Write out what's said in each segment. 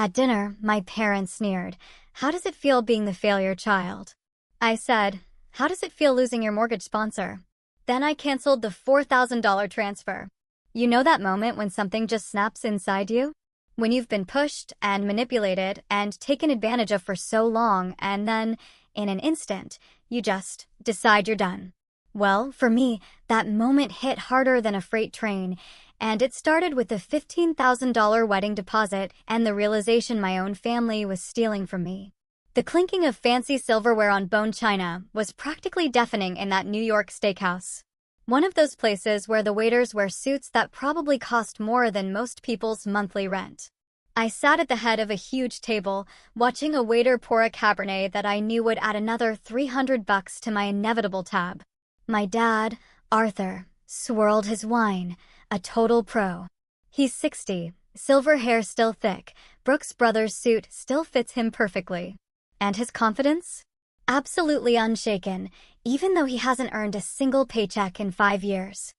At dinner, my parents sneered, "How does it feel being the failure child?" I said, "How does it feel losing your mortgage sponsor?" Then I canceled the $4,000 transfer. You know that moment when something just snaps inside you? When you've been pushed and manipulated and taken advantage of for so long, and then, in an instant, you just decide you're done. Well, for me, that moment hit harder than a freight train, and it started with the $15,000 wedding deposit and the realization my own family was stealing from me. The clinking of fancy silverware on bone china was practically deafening in that New York steakhouse. One of those places where the waiters wear suits that probably cost more than most people's monthly rent. I sat at the head of a huge table, watching a waiter pour a Cabernet that I knew would add another $300 to my inevitable tab. My dad, Arthur, swirled his wine, a total pro. He's 60, silver hair still thick, Brooks Brothers suit still fits him perfectly. And his confidence? Absolutely unshaken, even though he hasn't earned a single paycheck in 5 years.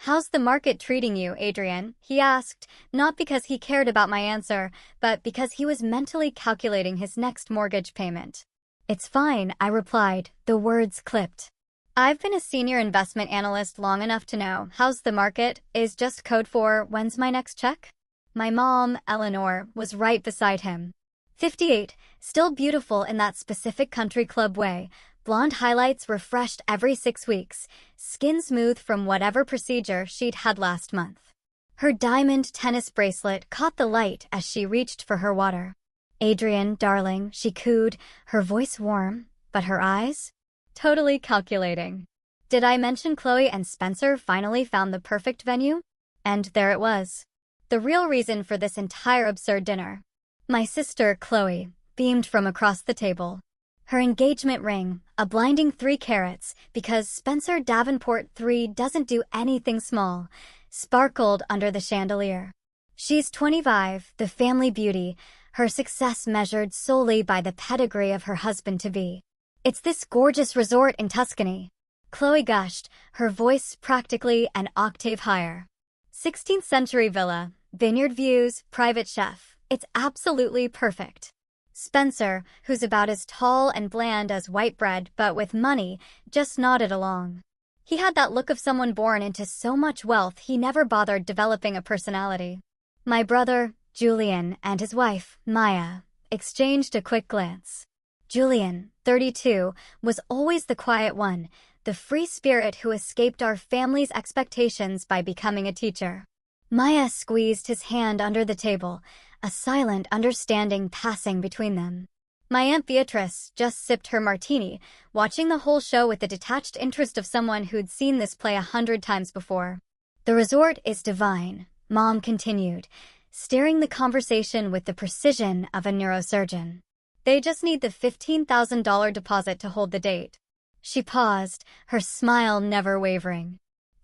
"How's the market treating you, Adrian?" he asked, not because he cared about my answer, but because he was mentally calculating his next mortgage payment. "It's fine," I replied, the words clipped. I've been a senior investment analyst long enough to know "how's the market" is just code for "when's my next check?" My mom, Eleanor, was right beside him. 58, still beautiful in that specific country club way, blonde highlights refreshed every 6 weeks, skin smooth from whatever procedure she'd had last month. Her diamond tennis bracelet caught the light as she reached for her water. "Adrian, darling," she cooed, her voice warm, but her eyes? Totally calculating. Did I mention Chloe and Spencer finally found the perfect venue? And there it was. The real reason for this entire absurd dinner. My sister, Chloe, beamed from across the table. Her engagement ring, a blinding 3 carats, because Spencer Davenport III doesn't do anything small, sparkled under the chandelier. She's 25, the family beauty, her success measured solely by the pedigree of her husband-to-be. "It's this gorgeous resort in Tuscany," Chloe gushed, her voice practically an octave higher. 16th century villa, vineyard views, private chef. It's absolutely perfect. Spencer, who's about as tall and bland as white bread but with money, just nodded along. He had that look of someone born into so much wealth he never bothered developing a personality. My brother, Julian, and his wife, Maya, exchanged a quick glance. Julian, 32, was always the quiet one, the free spirit who escaped our family's expectations by becoming a teacher. Maya squeezed his hand under the table, a silent understanding passing between them. My Aunt Beatrice just sipped her martini, watching the whole show with the detached interest of someone who'd seen this play 100 times before. "The resort is divine," Mom continued, steering the conversation with the precision of a neurosurgeon. "They just need the $15,000 deposit to hold the date." She paused, her smile never wavering.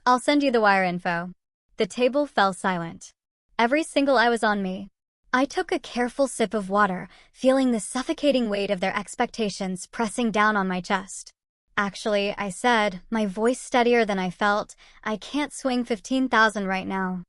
"I'll send you the wire info." The table fell silent. Every single eye was on me. I took a careful sip of water, feeling the suffocating weight of their expectations pressing down on my chest. "Actually," I said, my voice steadier than I felt, "I can't swing $15,000 right now.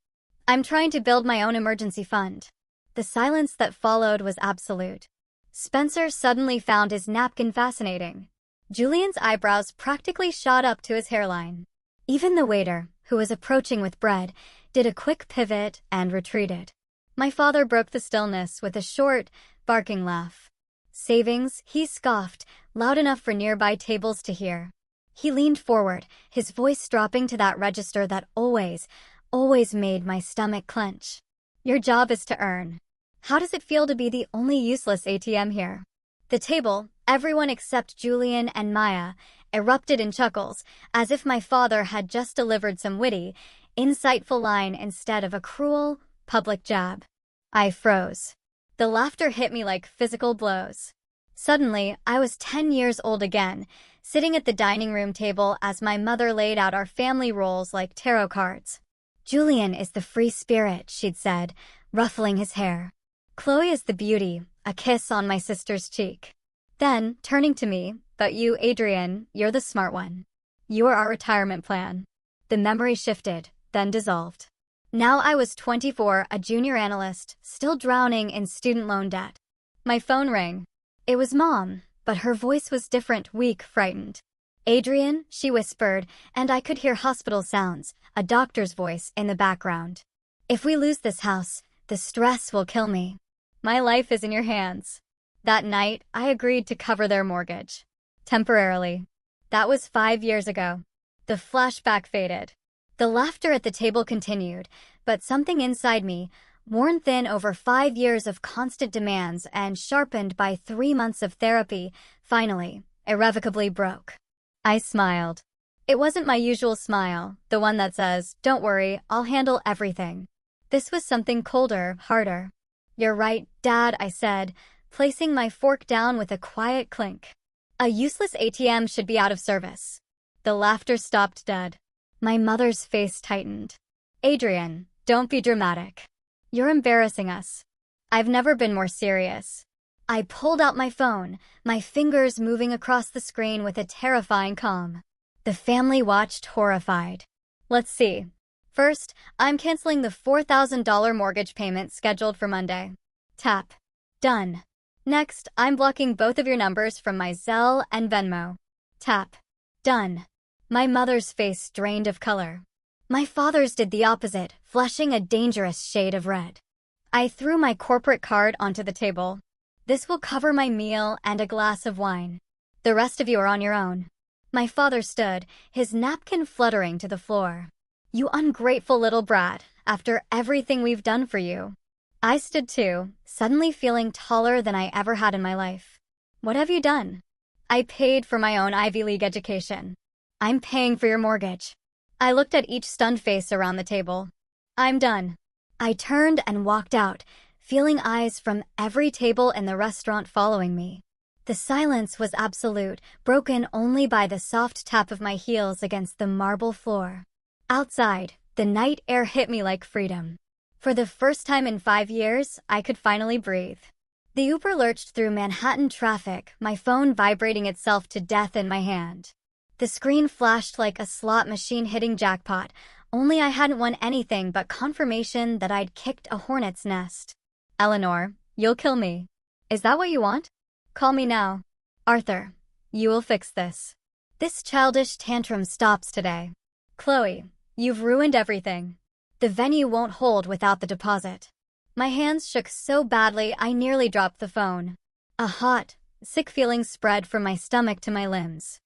I'm trying to build my own emergency fund." The silence that followed was absolute. Spencer suddenly found his napkin fascinating. Julian's eyebrows practically shot up to his hairline. Even the waiter, who was approaching with bread, did a quick pivot and retreated. My father broke the stillness with a short, barking laugh. "Savings," he scoffed, loud enough for nearby tables to hear. He leaned forward, his voice dropping to that register that always made my stomach clench. "Your job is to earn. How does it feel to be the only useless ATM here?" The table, everyone except Julian and Maya, erupted in chuckles, as if my father had just delivered some witty, insightful line instead of a cruel, public jab. I froze. The laughter hit me like physical blows. Suddenly, I was 10 years old again, sitting at the dining room table as my mother laid out our family roles like tarot cards. "Julian is the free spirit," she'd said, ruffling his hair. "Chloe is the beauty," a kiss on my sister's cheek. Then, turning to me, "But you, Adrian, you're the smart one. You're our retirement plan." The memory shifted, then dissolved. Now I was 24, a junior analyst, still drowning in student loan debt. My phone rang. It was Mom, but her voice was different, weak, frightened. "Adrian," she whispered, and I could hear hospital sounds, a doctor's voice in the background. "If we lose this house, the stress will kill me. My life is in your hands." That night, I agreed to cover their mortgage. Temporarily. That was 5 years ago. The flashback faded. The laughter at the table continued, but something inside me, worn thin over 5 years of constant demands and sharpened by 3 months of therapy, finally, irrevocably broke. I smiled. It wasn't my usual smile, the one that says, "Don't worry, I'll handle everything." This was something colder, harder. "You're right, Dad," I said, placing my fork down with a quiet clink. "A useless ATM should be out of service." The laughter stopped dead. My mother's face tightened. "Adrian, don't be dramatic. You're embarrassing us." I've never been more serious. I pulled out my phone, my fingers moving across the screen with a terrifying calm. The family watched horrified. "Let's see. First, I'm canceling the $4,000 mortgage payment scheduled for Monday." Tap. Done. "Next, I'm blocking both of your numbers from my Zelle and Venmo." Tap. Done. My mother's face drained of color. My father's did the opposite, flushing a dangerous shade of red. I threw my corporate card onto the table. "This will cover my meal and a glass of wine. The rest of you are on your own." My father stood, his napkin fluttering to the floor. "You ungrateful little brat, after everything we've done for you." I stood too, suddenly feeling taller than I ever had in my life. "What have you done?" "I paid for my own Ivy League education." "I'm paying for your mortgage." I looked at each stunned face around the table. "I'm done." I turned and walked out, feeling eyes from every table in the restaurant following me. The silence was absolute, broken only by the soft tap of my heels against the marble floor. Outside, the night air hit me like freedom. For the first time in 5 years, I could finally breathe. The Uber lurched through Manhattan traffic, my phone vibrating itself to death in my hand. The screen flashed like a slot machine hitting jackpot, only I hadn't won anything but confirmation that I'd kicked a hornet's nest. "Eleanor, you'll kill me. Is that what you want? Call me now. Arthur, you will fix this. This childish tantrum stops today. Chloe, you've ruined everything. The venue won't hold without the deposit." My hands shook so badly I nearly dropped the phone. A hot, sick feeling spread from my stomach to my limbs.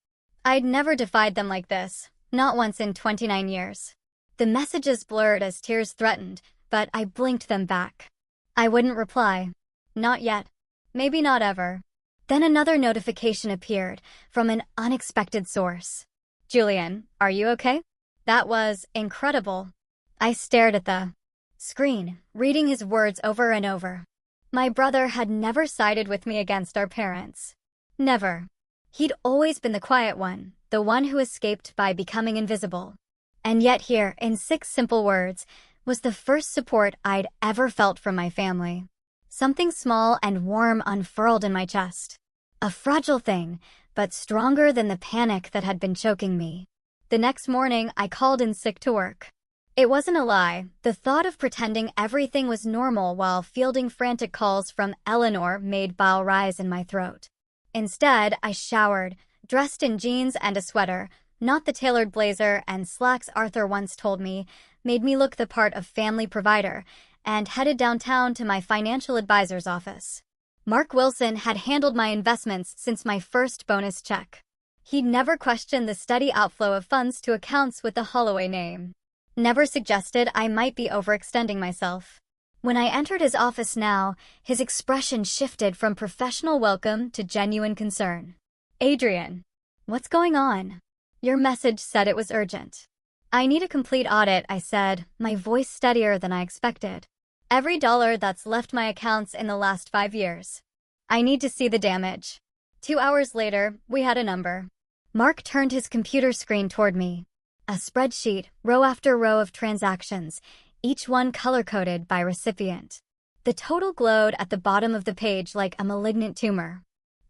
I'd never defied them like this, not once in 29 years. The messages blurred as tears threatened, but I blinked them back. I wouldn't reply. Not yet. Maybe not ever. Then another notification appeared from an unexpected source. "Julian, are you okay?" That was incredible. I stared at the screen, reading his words over and over. My brother had never sided with me against our parents. Never. He'd always been the quiet one, the one who escaped by becoming invisible. And yet here, in 6 simple words, was the first support I'd ever felt from my family. Something small and warm unfurled in my chest. A fragile thing, but stronger than the panic that had been choking me. The next morning, I called in sick to work. It wasn't a lie. The thought of pretending everything was normal while fielding frantic calls from Eleanor made bile rise in my throat. Instead, I showered, dressed in jeans and a sweater, not the tailored blazer and slacks Arthur once told me made me look the part of family provider, and headed downtown to my financial advisor's office. Mark Wilson had handled my investments since my first bonus check. He'd never questioned the steady outflow of funds to accounts with the Holloway name. Never suggested I might be overextending myself. When I entered his office now, his expression shifted from professional welcome to genuine concern. "Adrian, what's going on?" "Your message said it was urgent." "I need a complete audit," I said, my voice steadier than I expected. "Every dollar that's left my accounts in the last 5 years. I need to see the damage." 2 hours later, we had a number. Mark turned his computer screen toward me. A spreadsheet, row after row of transactions, each one color-coded by recipient. The total glowed at the bottom of the page like a malignant tumor.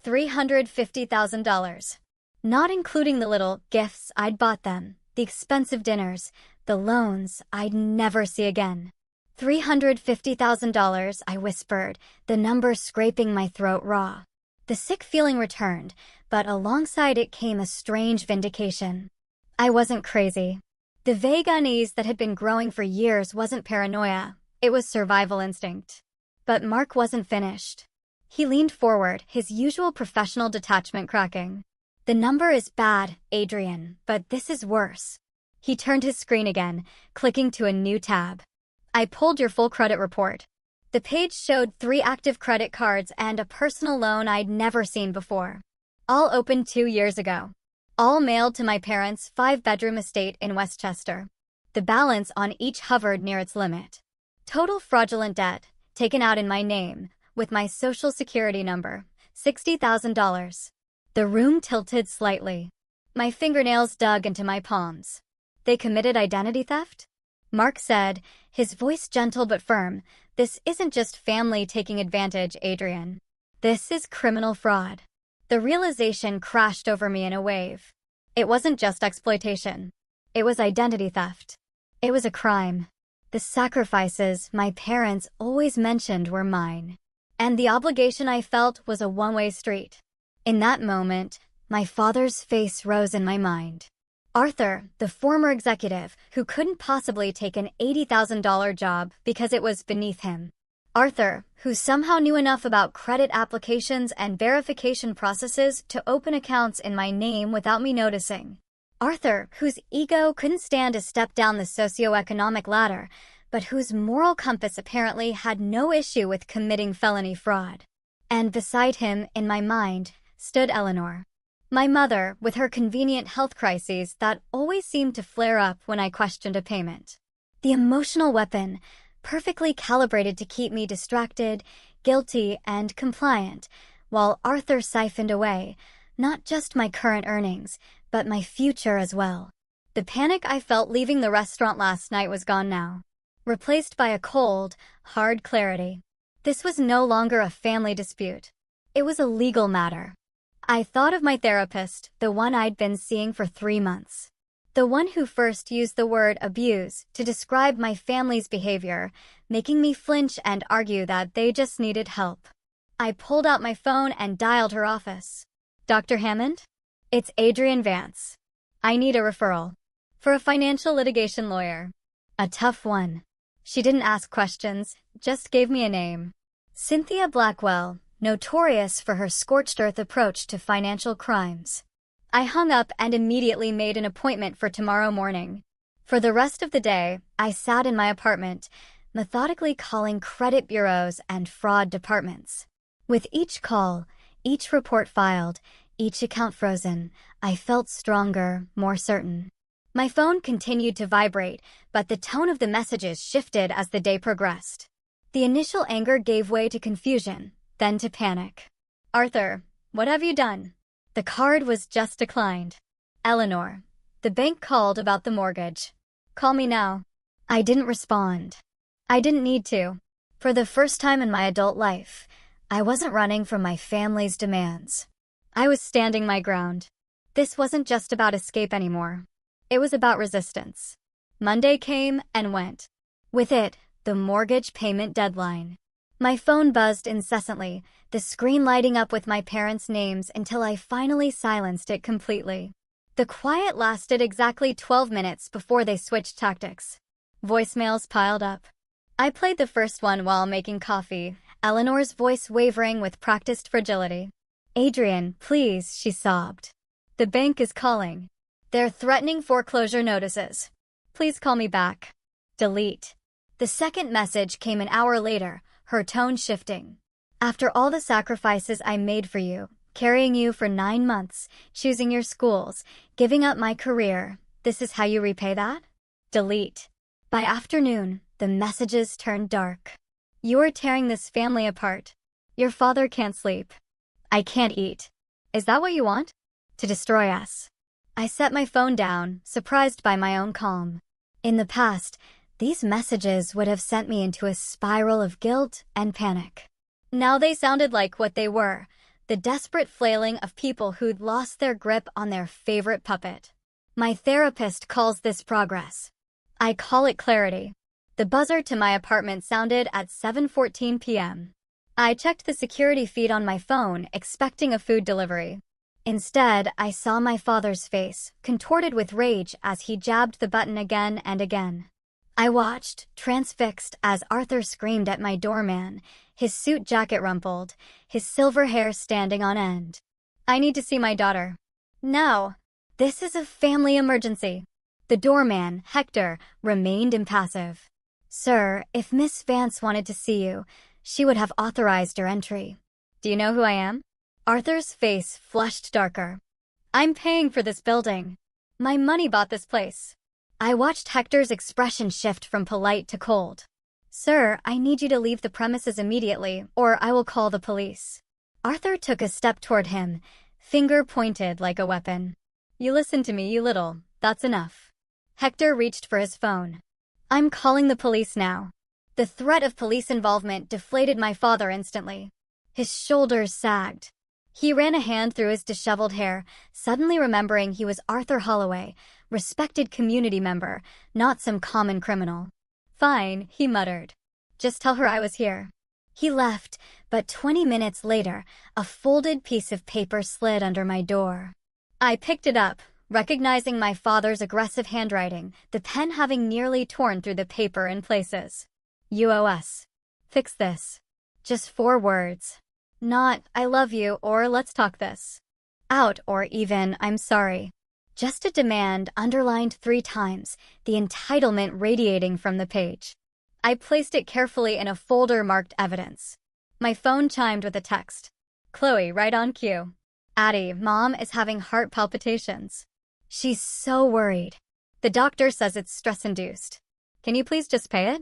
$350,000. Not including the little gifts I'd bought them, the expensive dinners, The loans I'd never see again. $350,000, I whispered, the number scraping my throat raw. The sick feeling returned, but alongside it came a strange vindication. I wasn't crazy. The vague unease that had been growing for years wasn't paranoia, it was survival instinct. But Mark wasn't finished. He leaned forward, his usual professional detachment cracking. The number is bad, Adrian, but this is worse. He turned his screen again, clicking to a new tab. I pulled your full credit report. The page showed 3 active credit cards and a personal loan I'd never seen before. All opened 2 years ago. All mailed to my parents' 5-bedroom estate in Westchester. The balance on each hovered near its limit. Total fraudulent debt, taken out in my name, with my social security number, $60,000. The room tilted slightly. My fingernails dug into my palms. They committed identity theft? Mark said, his voice gentle but firm, this isn't just family taking advantage, Adrian. This is criminal fraud. The realization crashed over me in a wave. It wasn't just exploitation. It was identity theft. It was a crime. The sacrifices my parents always mentioned were mine. And the obligation I felt was a one-way street. In that moment, my father's face rose in my mind. Arthur, the former executive, who couldn't possibly take an $80,000 job because it was beneath him. Arthur, who somehow knew enough about credit applications and verification processes to open accounts in my name without me noticing. Arthur, whose ego couldn't stand a step down the socioeconomic ladder, but whose moral compass apparently had no issue with committing felony fraud. And beside him, in my mind, stood Eleanor. My mother, with her convenient health crises that always seemed to flare up when I questioned a payment. The emotional weapon, perfectly calibrated to keep me distracted, guilty, and compliant, while Arthur siphoned away, not just my current earnings, but my future as well. The panic I felt leaving the restaurant last night was gone now, replaced by a cold, hard clarity. This was no longer a family dispute. It was a legal matter. I thought of my therapist, the one I'd been seeing for 3 months. The one who first used the word abuse to describe my family's behavior, making me flinch and argue that they just needed help. I pulled out my phone and dialed her office. Dr. Hammond? It's Adrian Vance. I need a referral. For a financial litigation lawyer. A tough one. She didn't ask questions, just gave me a name. Cynthia Blackwell, notorious for her scorched earth approach to financial crimes. I hung up and immediately made an appointment for tomorrow morning. For the rest of the day, I sat in my apartment, methodically calling credit bureaus and fraud departments. With each call, each report filed, each account frozen, I felt stronger, more certain. My phone continued to vibrate, but the tone of the messages shifted as the day progressed. The initial anger gave way to confusion, then to panic. Arthur, what have you done? The card was just declined. Eleanor, the bank called about the mortgage. Call me now. I didn't respond. I didn't need to. For the first time in my adult life, I wasn't running from my family's demands. I was standing my ground. This wasn't just about escape anymore. It was about resistance. Monday came and went. With it, the mortgage payment deadline. My phone buzzed incessantly, the screen lighting up with my parents' names until I finally silenced it completely. The quiet lasted exactly 12 minutes before they switched tactics. Voicemails piled up. I played the first one while making coffee, Eleanor's voice wavering with practiced fragility. Adrian, please, she sobbed. The bank is calling. They're threatening foreclosure notices. Please call me back. Delete. The second message came an hour later, her tone shifting. After all the sacrifices I made for you, carrying you for 9 months, choosing your schools, giving up my career, this is how you repay that? Delete. By afternoon, the messages turned dark. You are tearing this family apart. Your father can't sleep. I can't eat. Is that what you want? To destroy us. I set my phone down, surprised by my own calm. In the past, these messages would have sent me into a spiral of guilt and panic. Now they sounded like what they were, the desperate flailing of people who'd lost their grip on their favorite puppet. My therapist calls this progress. I call it clarity. The buzzer to my apartment sounded at 7:14 p.m. I checked the security feed on my phone, expecting a food delivery. Instead, I saw my father's face, contorted with rage as he jabbed the button again and again. I watched, transfixed, as Arthur screamed at my doorman, his suit jacket rumpled, his silver hair standing on end. "I need to see my daughter." "No. This is a family emergency." The doorman, Hector, remained impassive. "Sir, if Miss Vance wanted to see you, she would have authorized your entry." "Do you know who I am?" Arthur's face flushed darker. "I'm paying for this building. My money bought this place." I watched Hector's expression shift from polite to cold. "Sir, I need you to leave the premises immediately, or I will call the police." Arthur took a step toward him, finger pointed like a weapon. "You listen to me, you little. That's enough." Hector reached for his phone. "I'm calling the police now." The threat of police involvement deflated my father instantly. His shoulders sagged. He ran a hand through his disheveled hair, suddenly remembering he was Arthur Holloway, respected community member, not some common criminal. "Fine," he muttered. "Just tell her I was here." He left, but 20 minutes later, a folded piece of paper slid under my door. I picked it up, recognizing my father's aggressive handwriting, the pen having nearly torn through the paper in places. "UOS. Fix this." Just 4 words. Not, "I love you," or "let's talk this out," or even, "I'm sorry." Just a demand underlined 3 times, the entitlement radiating from the page. I placed it carefully in a folder marked evidence. My phone chimed with a text. "Chloe, right on cue. Addie, Mom is having heart palpitations. She's so worried. The doctor says it's stress-induced. Can you please just pay it?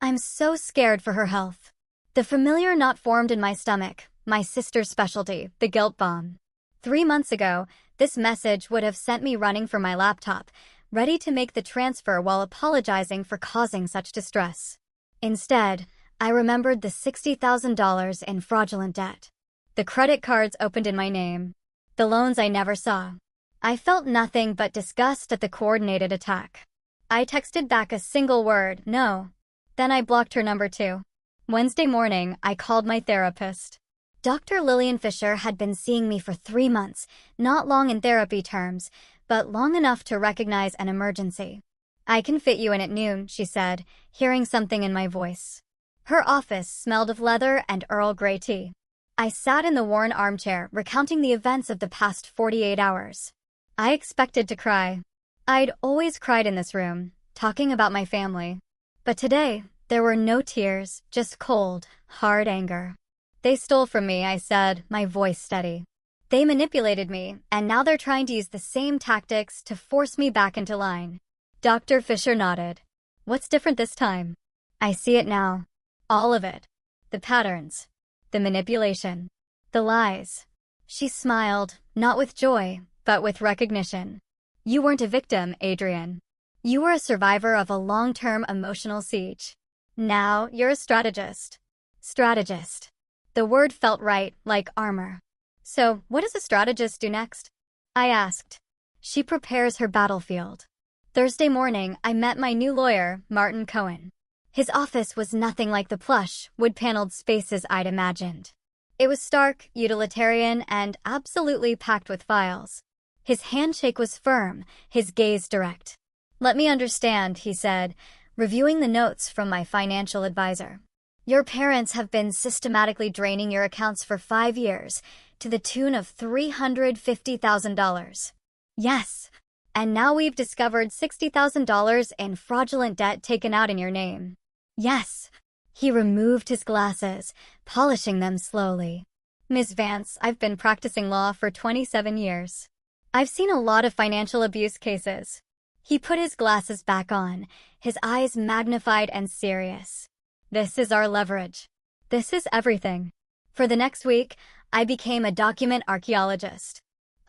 I'm so scared for her health." The familiar knot formed in my stomach, my sister's specialty, the guilt bomb. 3 months ago, this message would have sent me running for my laptop, ready to make the transfer while apologizing for causing such distress. Instead, I remembered the $60,000 in fraudulent debt. The credit cards opened in my name. The loans I never saw. I felt nothing but disgust at the coordinated attack. I texted back a single word, "No." Then I blocked her number too. Wednesday morning, I called my therapist. Dr. Lillian Fisher had been seeing me for 3 months, not long in therapy terms, but long enough to recognize an emergency. "I can fit you in at noon," she said, hearing something in my voice. Her office smelled of leather and Earl Grey tea. I sat in the worn armchair, recounting the events of the past 48 hours. I expected to cry. I'd always cried in this room, talking about my family. But today, there were no tears, just cold, hard anger. "They stole from me," I said, my voice steady. "They manipulated me, and now they're trying to use the same tactics to force me back into line." Dr. Fisher nodded. "What's different this time?" "I see it now. All of it. The patterns. The manipulation. The lies." She smiled, not with joy, but with recognition. "You weren't a victim, Adrian. You were a survivor of a long-term emotional siege. Now you're a strategist." Strategist. The word felt right, like armor. "So, what does a strategist do next?" I asked. "She prepares her battlefield." Thursday morning, I met my new lawyer, Martin Cohen. His office was nothing like the plush, wood-paneled spaces I'd imagined. It was stark, utilitarian, and absolutely packed with files. His handshake was firm, his gaze direct. "Let me understand," he said, reviewing the notes from my financial advisor. "Your parents have been systematically draining your accounts for 5 years, to the tune of $350,000. "Yes. And now we've discovered $60,000 in fraudulent debt taken out in your name." "Yes." He removed his glasses, polishing them slowly. "Ms. Vance, I've been practicing law for 27 years. I've seen a lot of financial abuse cases." He put his glasses back on, his eyes magnified and serious. "This is our leverage. This is everything." For the next week, I became a document archaeologist.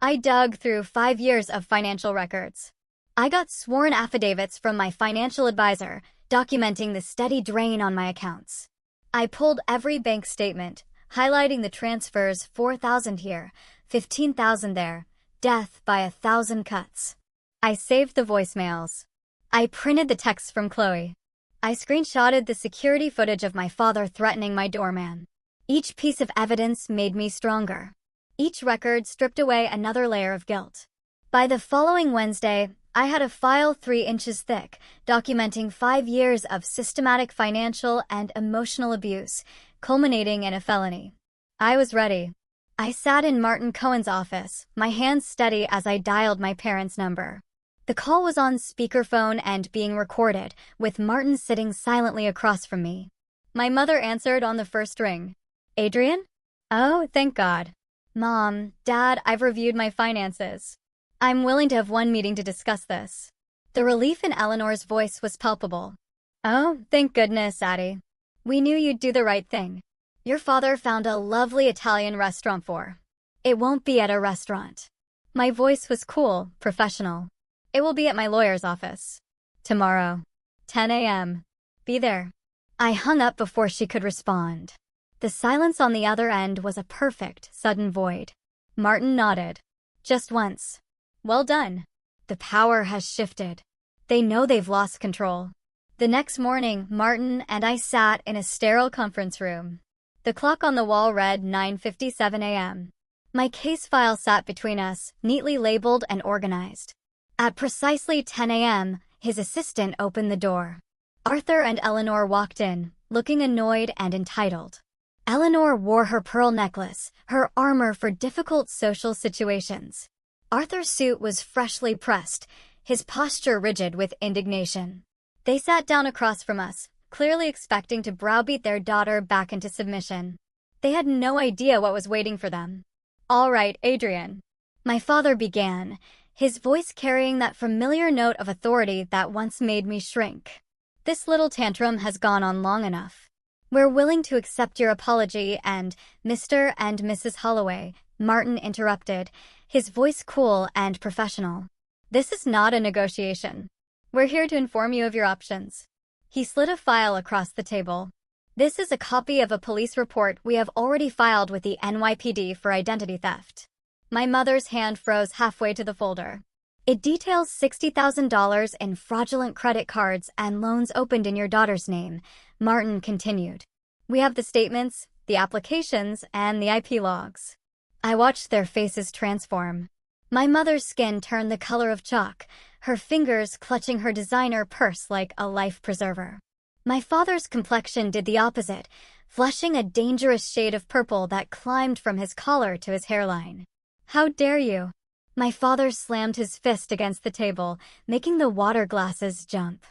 I dug through 5 years of financial records. I got sworn affidavits from my financial advisor, documenting the steady drain on my accounts. I pulled every bank statement, highlighting the transfers, 4,000 here, 15,000 there, death by 1,000 cuts. I saved the voicemails. I printed the texts from Chloe. I screenshotted the security footage of my father threatening my doorman. Each piece of evidence made me stronger. Each record stripped away another layer of guilt. By the following Wednesday, I had a file 3 inches thick, documenting 5 years of systematic financial and emotional abuse, culminating in a felony. I was ready. I sat in Martin Cohen's office, my hands steady as I dialed my parents' number. The call was on speakerphone and being recorded, with Martin sitting silently across from me. My mother answered on the first ring. "Adrian?" "Oh, thank God." "Mom, Dad, I've reviewed my finances. I'm willing to have one meeting to discuss this." The relief in Eleanor's voice was palpable. "Oh, thank goodness, Addie. We knew you'd do the right thing. Your father found a lovely Italian restaurant for. It won't be at a restaurant." My voice was cool, professional. "It will be at my lawyer's office. Tomorrow. 10 a.m. Be there." I hung up before she could respond. The silence on the other end was a perfect, sudden void. Martin nodded. Just once. "Well done. The power has shifted. They know they've lost control." The next morning, Martin and I sat in a sterile conference room. The clock on the wall read 9:57 a.m. My case file sat between us, neatly labeled and organized. At precisely 10 a.m., his assistant opened the door. Arthur and Eleanor walked in, looking annoyed and entitled. Eleanor wore her pearl necklace, her armor for difficult social situations. Arthur's suit was freshly pressed, his posture rigid with indignation. They sat down across from us, clearly expecting to browbeat their daughter back into submission. They had no idea what was waiting for them. "All right, Adrian," my father began, his voice carrying that familiar note of authority that once made me shrink. "This little tantrum has gone on long enough. We're willing to accept your apology and Mr. and Mrs. Holloway," Martin interrupted, his voice cool and professional. "This is not a negotiation. We're here to inform you of your options." He slid a file across the table. "This is a copy of a police report we have already filed with the NYPD for identity theft." My mother's hand froze halfway to the folder. "It details $60,000 in fraudulent credit cards and loans opened in your daughter's name," Martin continued. "We have the statements, the applications, and the IP logs." I watched their faces transform. My mother's skin turned the color of chalk, her fingers clutching her designer purse like a life preserver. My father's complexion did the opposite, flushing a dangerous shade of purple that climbed from his collar to his hairline. "How dare you?" My father slammed his fist against the table, making the water glasses jump.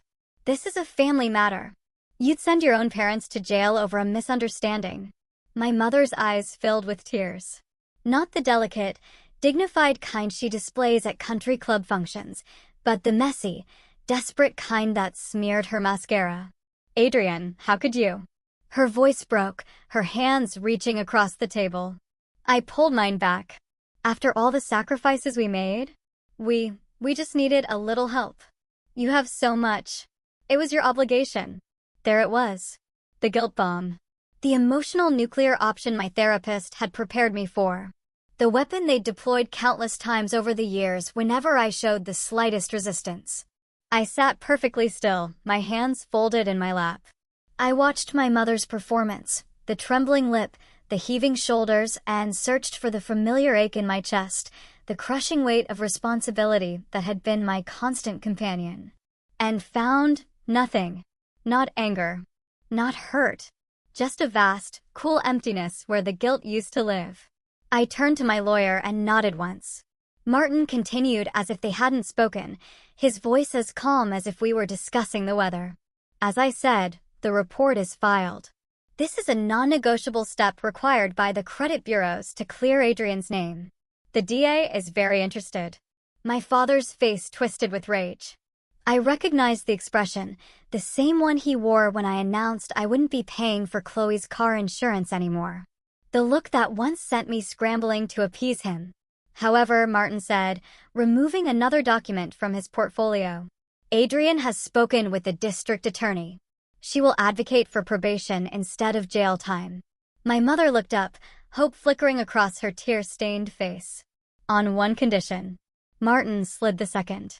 "This is a family matter. You'd send your own parents to jail over a misunderstanding." My mother's eyes filled with tears. Not the delicate, dignified kind she displays at country club functions, but the messy, desperate kind that smeared her mascara. "Adrian, how could you?" Her voice broke, her hands reaching across the table. I pulled mine back. "After all the sacrifices we made, we just needed a little help. You have so much. It was your obligation." There it was. The guilt bomb. The emotional nuclear option my therapist had prepared me for. The weapon they'd deployed countless times over the years whenever I showed the slightest resistance. I sat perfectly still, my hands folded in my lap. I watched my mother's performance, the trembling lip, the heaving shoulders, and searched for the familiar ache in my chest, the crushing weight of responsibility that had been my constant companion. And found nothing. Not anger. Not hurt. Just a vast, cool emptiness where the guilt used to live. I turned to my lawyer and nodded once. Martin continued as if they hadn't spoken, his voice as calm as if we were discussing the weather. "As I said, the report is filed. This is a non-negotiable step required by the credit bureaus to clear Adrian's name. The DA is very interested." My father's face twisted with rage. I recognized the expression, the same one he wore when I announced I wouldn't be paying for Chloe's car insurance anymore. The look that once sent me scrambling to appease him. "However," Martin said, removing another document from his portfolio, "Adrian has spoken with the district attorney. She will advocate for probation instead of jail time." My mother looked up, hope flickering across her tear-stained face. "On one condition." Martin slid the second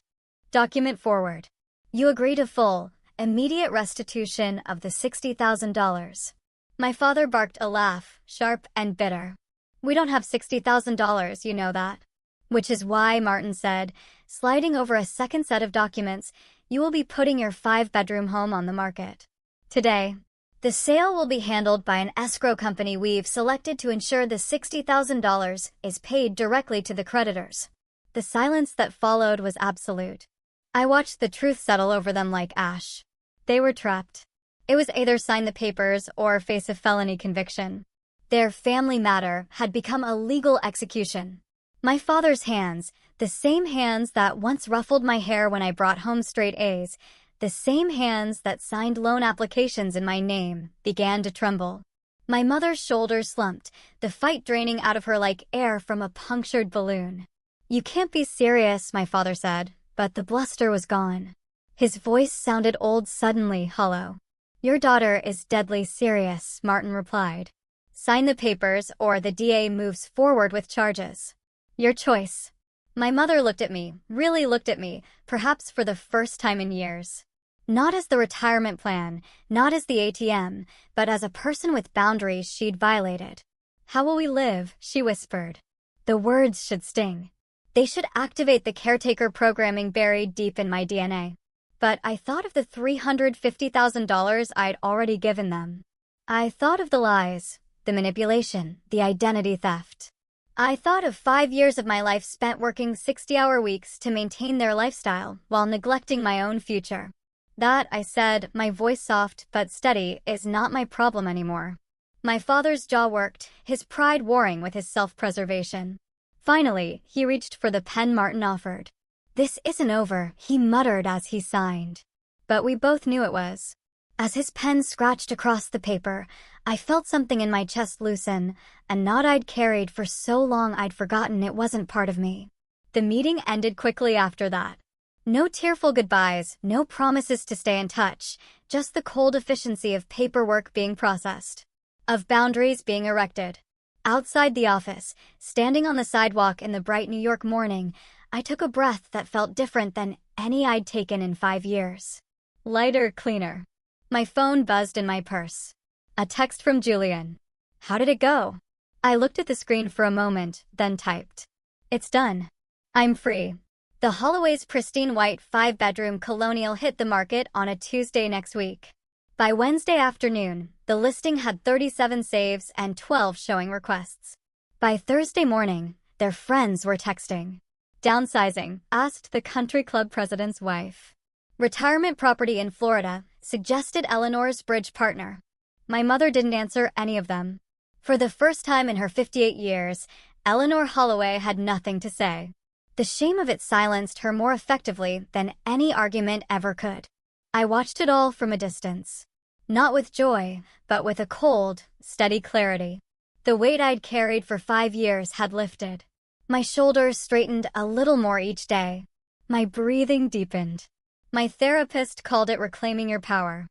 document forward. You agree to full, immediate restitution of the $60,000. My father barked a laugh, sharp and bitter. We don't have $60,000, you know that. Which is why, Martin said, sliding over a second set of documents, you will be putting your 5-bedroom home on the market. Today, the sale will be handled by an escrow company we've selected to ensure the $60,000 is paid directly to the creditors. The silence that followed was absolute. I watched the truth settle over them like ash. They were trapped. It was either sign the papers or face a felony conviction. Their family matter had become a legal execution. My father's hands, the same hands that once ruffled my hair when I brought home straight A's, the same hands that signed loan applications in my name, began to tremble. My mother's shoulders slumped, the fight draining out of her like air from a punctured balloon. You can't be serious, my father said, but the bluster was gone. His voice sounded old, suddenly hollow. Your daughter is deadly serious, Martin replied. Sign the papers or the DA moves forward with charges. Your choice. My mother looked at me, really looked at me, perhaps for the first time in years. Not as the retirement plan, not as the ATM, but as a person with boundaries she'd violated. How will we live? She whispered. The words should sting. They should activate the caretaker programming buried deep in my DNA. But I thought of the $350,000 I'd already given them. I thought of the lies, the manipulation, the identity theft. I thought of 5 years of my life spent working 60-hour weeks to maintain their lifestyle while neglecting my own future. That, I said, my voice soft but steady, is not my problem anymore. My father's jaw worked, his pride warring with his self-preservation. Finally, he reached for the pen Martin offered. This isn't over, he muttered as he signed. But we both knew it was. As his pen scratched across the paper, I felt something in my chest loosen, a knot I'd carried for so long I'd forgotten it wasn't part of me. The meeting ended quickly after that. No tearful goodbyes, no promises to stay in touch, just the cold efficiency of paperwork being processed, of boundaries being erected. Outside the office, standing on the sidewalk in the bright New York morning, I took a breath that felt different than any I'd taken in 5 years. Lighter, cleaner. My phone buzzed in my purse. A text from Julian. How did it go? I looked at the screen for a moment, then typed. It's done. I'm free. The Holloway's pristine white 5-bedroom colonial hit the market on a Tuesday next week. By Wednesday afternoon, the listing had 37 saves and 12 showing requests. By Thursday morning, their friends were texting. Downsizing, asked the country club president's wife. Retirement property in Florida, suggested Eleanor's bridge partner. My mother didn't answer any of them. For the first time in her 58 years, Eleanor Holloway had nothing to say. The shame of it silenced her more effectively than any argument ever could. I watched it all from a distance. Not with joy, but with a cold, steady clarity. The weight I'd carried for 5 years had lifted. My shoulders straightened a little more each day. My breathing deepened. My therapist called it reclaiming your power.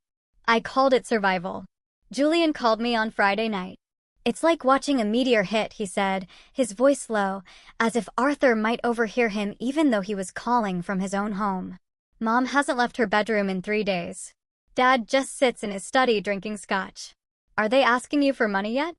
I called it survival. Julian called me on Friday night. It's like watching a meteor hit, he said, his voice low, as if Arthur might overhear him even though he was calling from his own home. Mom hasn't left her bedroom in 3 days. Dad just sits in his study drinking scotch. Are they asking you for money yet?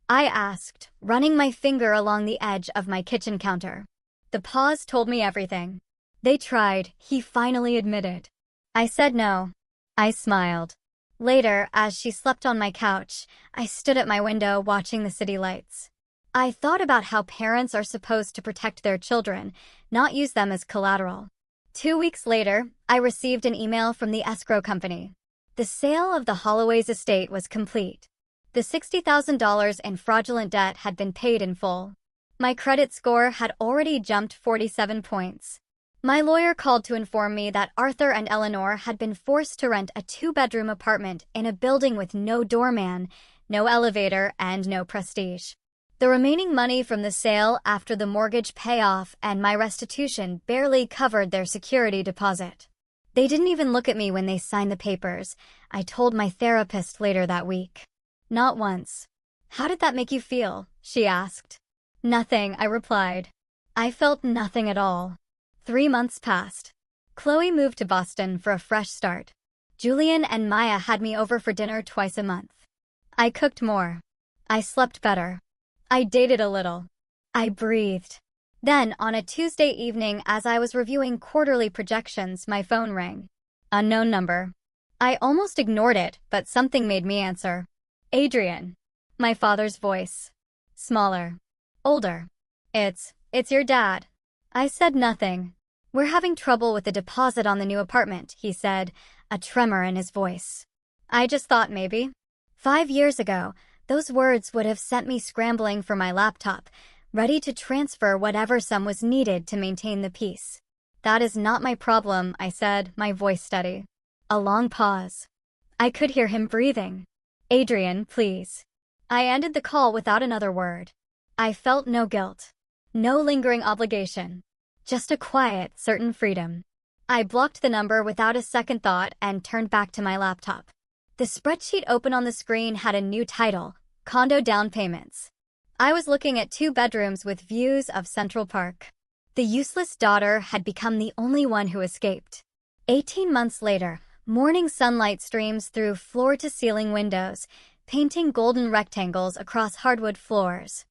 I asked, running my finger along the edge of my kitchen counter. The pause told me everything. They tried, he finally admitted. I said no. I smiled. Later, as she slept on my couch, I stood at my window watching the city lights. I thought about how parents are supposed to protect their children, not use them as collateral. 2 weeks later, I received an email from the escrow company. The sale of the Holloway's estate was complete. The $60,000 in fraudulent debt had been paid in full. My credit score had already jumped 47 points. My lawyer called to inform me that Arthur and Eleanor had been forced to rent a 2-bedroom apartment in a building with no doorman, no elevator, and no prestige. The remaining money from the sale after the mortgage payoff and my restitution barely covered their security deposit. They didn't even look at me when they signed the papers, I told my therapist later that week. Not once. How did that make you feel? She asked. Nothing, I replied. I felt nothing at all. 3 months passed. Chloe moved to Boston for a fresh start. Julian and Maya had me over for dinner twice a month. I cooked more. I slept better. I dated a little. I breathed. Then, on a Tuesday evening as I was reviewing quarterly projections, my phone rang. Unknown number. I almost ignored it, but something made me answer. Adrian. My father's voice. Smaller. Older. It's your dad. I said nothing. We're having trouble with the deposit on the new apartment, he said, a tremor in his voice. I just thought maybe. 5 years ago, those words would have sent me scrambling for my laptop, ready to transfer whatever sum was needed to maintain the peace. That is not my problem, I said, my voice steady. A long pause. I could hear him breathing. Adrian, please. I ended the call without another word. I felt no guilt. No lingering obligation. Just a quiet, certain freedom. I blocked the number without a second thought and turned back to my laptop. The spreadsheet open on the screen had a new title, Condo Down Payments. I was looking at 2 bedrooms with views of Central Park. The useless daughter had become the only one who escaped. 18 months later, morning sunlight streams through floor-to-ceiling windows, painting golden rectangles across hardwood floors.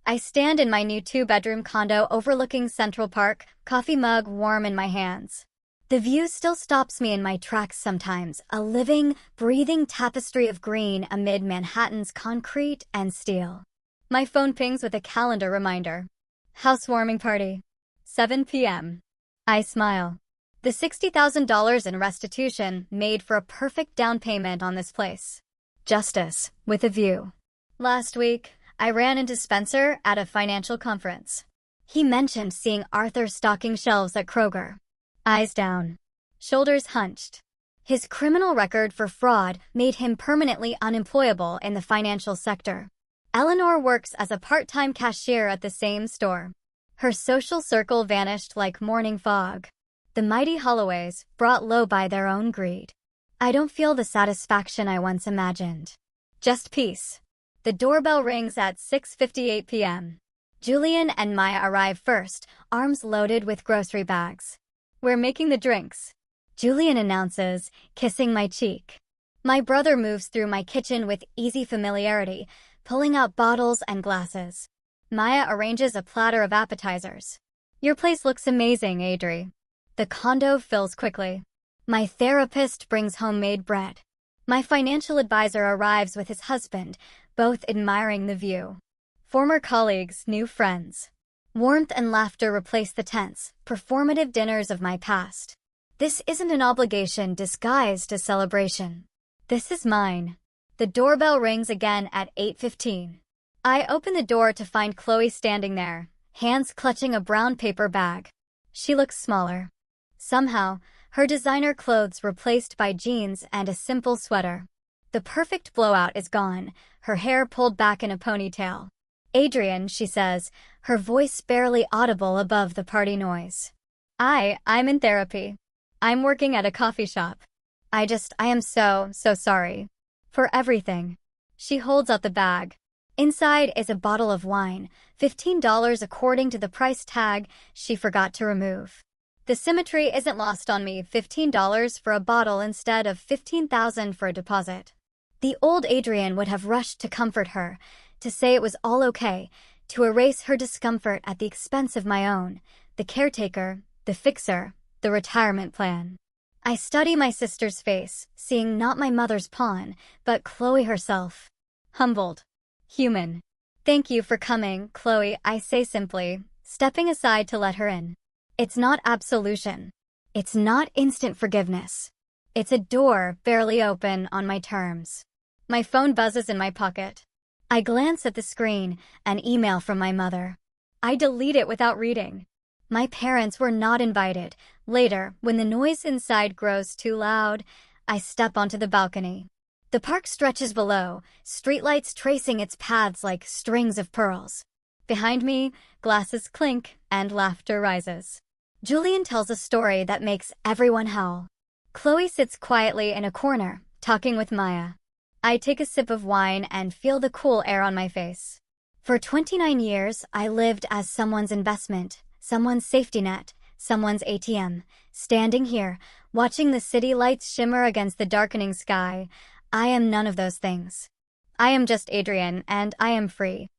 I stand in my new 2-bedroom condo overlooking Central Park, coffee mug warm in my hands. The view still stops me in my tracks sometimes, a living, breathing tapestry of green amid Manhattan's concrete and steel. My phone pings with a calendar reminder. Housewarming party. 7 p.m. I smile. The $60,000 in restitution made for a perfect down payment on this place. Justice, with a view. Last week, I ran into Spencer at a financial conference. He mentioned seeing Arthur stocking shelves at Kroger. Eyes down. Shoulders hunched. His criminal record for fraud made him permanently unemployable in the financial sector. Eleanor works as a part-time cashier at the same store. Her social circle vanished like morning fog. The mighty Holloways, brought low by their own greed. I don't feel the satisfaction I once imagined. Just peace. The doorbell rings at 6:58 p.m. Julian and Maya arrive first, arms loaded with grocery bags. We're making the drinks. Julian announces, kissing my cheek. My brother moves through my kitchen with easy familiarity, pulling out bottles and glasses. Maya arranges a platter of appetizers. Your place looks amazing, Adri. The condo fills quickly. My therapist brings homemade bread. My financial advisor arrives with his husband, both admiring the view. Former colleagues, new friends. Warmth and laughter replace the tense, performative dinners of my past. This isn't an obligation disguised as celebration. This is mine. The doorbell rings again at 8:15. I open the door to find Chloe standing there, hands clutching a brown paper bag. She looks smaller. Somehow, her designer clothes replaced by jeans and a simple sweater. The perfect blowout is gone, her hair pulled back in a ponytail. Adrian, she says, her voice barely audible above the party noise. I'm in therapy. I'm working at a coffee shop. I am so sorry. For everything. She holds out the bag. Inside is a bottle of wine, $15 according to the price tag she forgot to remove. The symmetry isn't lost on me, $15 for a bottle instead of $15,000 for a deposit. The old Adrian would have rushed to comfort her, to say it was all okay, to erase her discomfort at the expense of my own, the caretaker, the fixer, the retirement plan. I study my sister's face, seeing not my mother's pawn, but Chloe herself. Humbled. Human. Thank you for coming, Chloe, I say simply, stepping aside to let her in. It's not absolution. It's not instant forgiveness. It's a door barely open on my terms. My phone buzzes in my pocket. I glance at the screen, an email from my mother. I delete it without reading. My parents were not invited. Later, when the noise inside grows too loud, I step onto the balcony. The park stretches below, streetlights tracing its paths like strings of pearls. Behind me, glasses clink and laughter rises. Julian tells a story that makes everyone howl. Chloe sits quietly in a corner, talking with Maya. I take a sip of wine and feel the cool air on my face. For 29 years, I lived as someone's investment, someone's safety net, someone's ATM. Standing here, watching the city lights shimmer against the darkening sky. I am none of those things. I am just Adrian, and I am free.